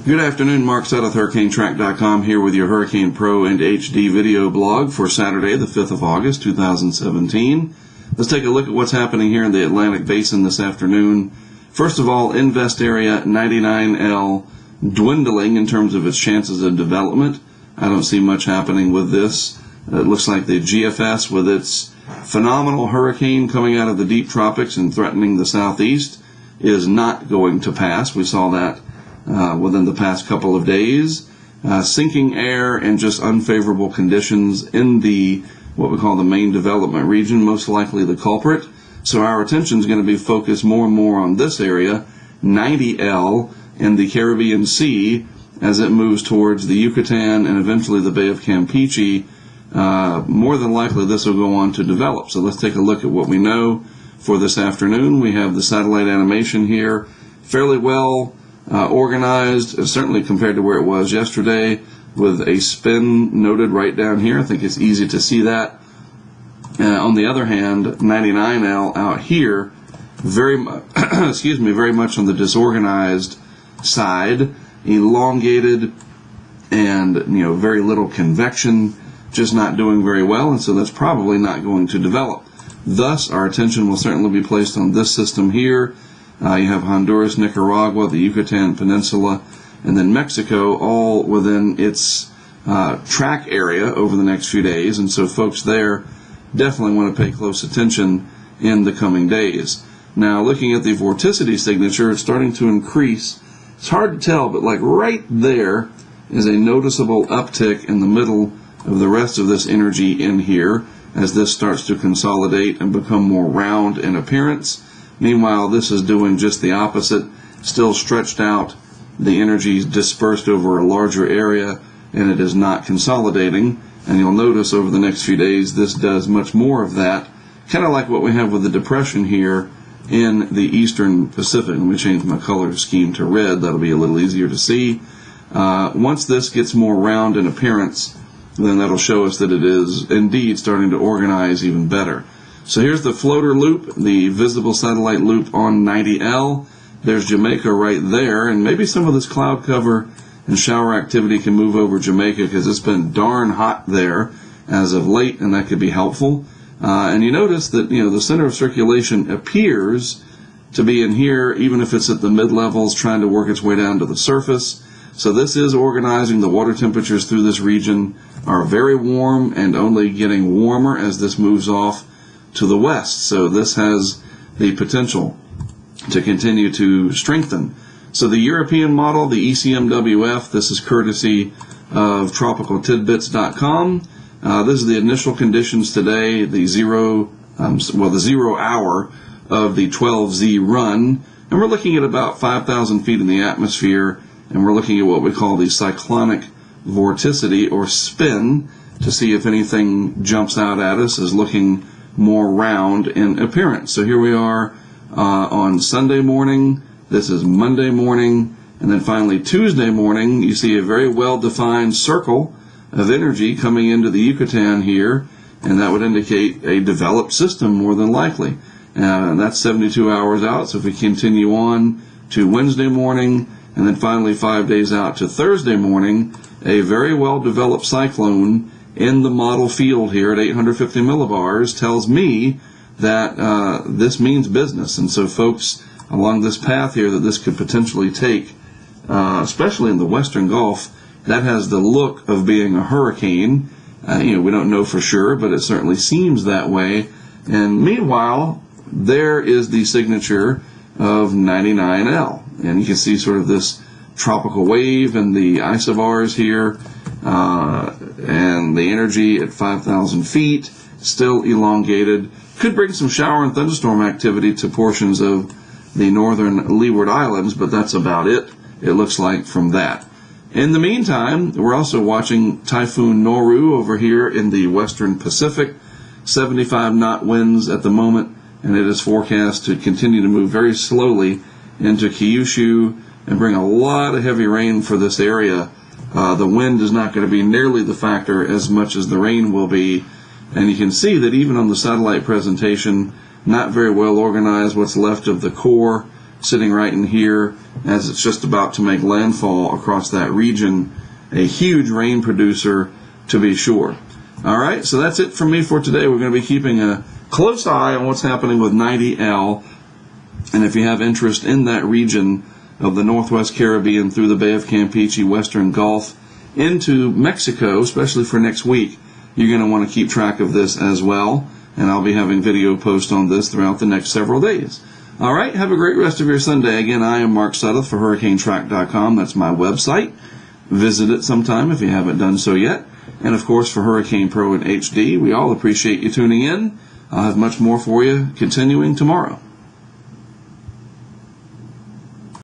Good afternoon, Mark Sutton with HurricaneTrack.com here with your Hurricane Pro and HD video blog for Saturday, the 5th of August, 2017. Let's take a look at what's happening here in the Atlantic Basin this afternoon. First of all, Invest Area 99L dwindling in terms of its chances of development. I don't see much happening with this. It looks like the GFS, with its phenomenal hurricane coming out of the deep tropics and threatening the southeast, is not going to pass. We saw that within the past couple of days. Sinking air and just unfavorable conditions in the what we call the main development region, most likely the culprit. So our attention is going to be focused more and more on this area, 90L in the Caribbean Sea, as it moves towards the Yucatan and eventually the Bay of Campeche. More than likely this will go on to develop. So let's take a look at what we know for this afternoon. We have the satellite animation here, fairly well organized, certainly compared to where it was yesterday, with a spin noted right down here. I think it's easy to see that. On the other hand, 99L out here, very much on the disorganized side, elongated, and very little convection, just not doing very well, and so that's probably not going to develop. Thus, our attention will certainly be placed on this system here. You have Honduras, Nicaragua, the Yucatan Peninsula, and then Mexico, all within its track area over the next few days. And so folks there definitely want to pay close attention in the coming days. Now, looking at the vorticity signature, it's starting to increase. It's hard to tell, but like right there is a noticeable uptick in the middle of the rest of this energy in here as this starts to consolidate and become more round in appearance. Meanwhile, this is doing just the opposite, still stretched out. The energy is dispersed over a larger area, and it is not consolidating. And you'll notice over the next few days, this does much more of that, kind of like what we have with the depression here in the eastern Pacific. Let me change my color scheme to red. That'll be a little easier to see. Once this gets more round in appearance, then that'll show us that it is indeed starting to organize even better. So here's the floater loop, the visible satellite loop on 90L. There's Jamaica right there, and maybe some of this cloud cover and shower activity can move over Jamaica because it's been darn hot there as of late, and that could be helpful. And you notice that the center of circulation appears to be in here, even if it's at the mid-levels, trying to work its way down to the surface. So this is organizing. The water temperatures through this region are very warm and only getting warmer as this moves off to the west. So this has the potential to continue to strengthen. So the European model, the ECMWF, this is courtesy of tropicaltidbits.com. This is the initial conditions today, the 0 hour of the 12Z run. And we're looking at about 5,000 feet in the atmosphere, and we're looking at what we call the cyclonic vorticity or spin to see if anything jumps out at us as looking more round in appearance. So here we are on Sunday morning. This is Monday morning, and then finally Tuesday morning. You see a very well-defined circle of energy coming into the Yucatan here, and that would indicate a developed system more than likely. And that's 72 hours out. So if we continue on to Wednesday morning, and then finally 5 days out to Thursday morning, a very well-developed cyclone in the model field here at 850 millibars tells me that this means business. And so folks along this path here that this could potentially take, especially in the western Gulf, that has the look of being a hurricane. We don't know for sure, but it certainly seems that way. And meanwhile, there is the signature of 99L. And you can see sort of this tropical wave and the isobars here, and the energy at 5,000 feet, still elongated. Could bring some shower and thunderstorm activity to portions of the northern Leeward Islands, but that's about it looks like from that. In the meantime, we're also watching Typhoon Noru over here in the western Pacific. 75 knot winds at the moment, and it is forecast to continue to move very slowly into Kyushu and bring a lot of heavy rain for this area. The wind is not going to be nearly the factor as much as the rain will be. And you can see that even on the satellite presentation, not very well organized what's left of the core sitting right in here as it's just about to make landfall across that region. A huge rain producer, to be sure. All right, so that's it from me for today. We're going to be keeping a close eye on what's happening with 90L. And if you have interest in that region of the Northwest Caribbean through the Bay of Campeche, Western Gulf, into Mexico, especially for next week, you're going to want to keep track of this as well. And I'll be having video posts on this throughout the next several days. All right, have a great rest of your Sunday. Again, I am Mark Sudduth for HurricaneTrack.com. That's my website. Visit it sometime if you haven't done so yet. And, of course, for Hurricane Pro and HD, we all appreciate you tuning in. I'll have much more for you continuing tomorrow.